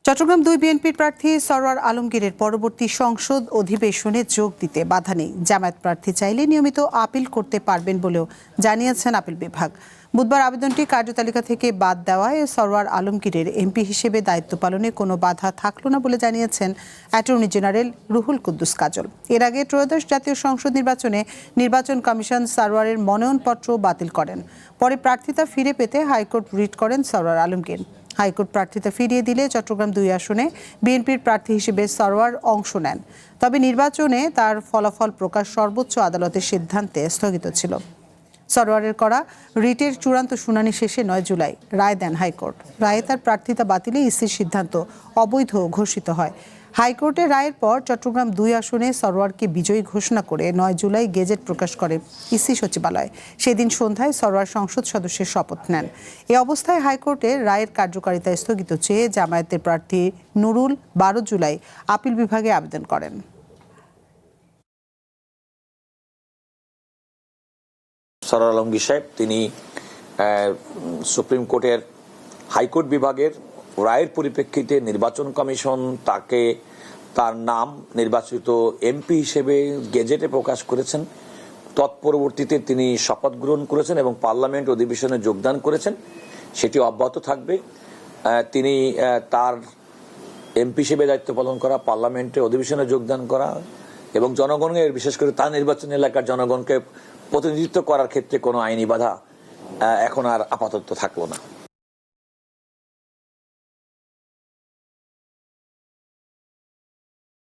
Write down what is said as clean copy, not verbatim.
চট্টগ্রাম ২ বিএনপির প্রার্থী সরওয়ার আলমগীরের পরবর্তী সংসদ অধিবেশনে যোগ দিতে বাধা নেই। জামায়াত প্রার্থী চাইলে নিয়মিত আপিল করতে পারবেন বলেও জানিয়েছেন আপিল বিভাগ। বুধবার আবেদনটি কার্যতালিকা থেকে বাদ দেওয়ায় সরওয়ার আলমগীরের এমপি হিসেবে দায়িত্ব পালনে কোনো বাধা থাকলো না বলে জানিয়েছেন অ্যাটর্নি জেনারেল রুহুল কুদ্দুস কাজল। এর আগে ত্রয়োদশ জাতীয় সংসদ নির্বাচনে নির্বাচন কমিশন সরওয়ারের মনোনয়নপত্র বাতিল করেন। পরে প্রার্থিতা ফিরে পেতে হাইকোর্ট রিট করেন সরওয়ার আলমগীর। হাইকোর্ট প্রার্থিতা ফিরিয়ে দিলে চট্টগ্রাম ২ আসনে বিএনপির প্রার্থী হিসেবে সরওয়ার অংশ নেন। তবে নির্বাচনে তার ফলাফল প্রকাশ সর্বোচ্চ আদালতের সিদ্ধান্তে স্থগিত ছিল। সরওয়ারের করা রিটের চূড়ান্ত শুনানি শেষে ৯ জুলাই রায় দেন হাইকোর্ট। রায়ে তার প্রার্থিতা বাতিলে ইসির সিদ্ধান্ত অবৈধ ঘোষিত হয়। হাইকোর্টের রায়ের পর চট্টগ্রাম ২ আসনে সরওয়ারকে বিজয়ী ঘোষণা করে ৯ জুলাই গেজেট প্রকাশ করে ইসি সচিবালয়। সেদিন সন্ধ্যায় সরওয়ার সংসদ সদস্যের শপথ নেন। এ অবস্থায় হাইকোর্টের রায়ের কার্যকারিতা স্থগিত চেয়ে জামায়াতের প্রার্থী নুরুল ১২ জুলাই আপিল বিভাগে আবেদন করেন। সরওয়ার আলমগীর সাহেব তিনি সুপ্রিম কোর্টের হাইকোর্ট বিভাগের রায়ের পরিপ্রেক্ষিতে নির্বাচন কমিশন তাকে তার নাম নির্বাচিত এমপি হিসেবে গেজেটে প্রকাশ করেছেন। তৎপরবর্তীতে তিনি শপথ গ্রহণ করেছেন এবং পার্লামেন্ট অধিবেশনে যোগদান করেছেন। সেটি অব্যাহত থাকবে। তিনি তার এমপি হিসেবে দায়িত্ব পালন করা, পার্লামেন্টে অধিবেশনে যোগদান করা এবং জনগণের বিশেষ করে তার নির্বাচনী এলাকার জনগণকে প্রতিনিধিত্ব করার ক্ষেত্রে কোনো আইনি বাধা এখন আর আপাতত থাকলো না।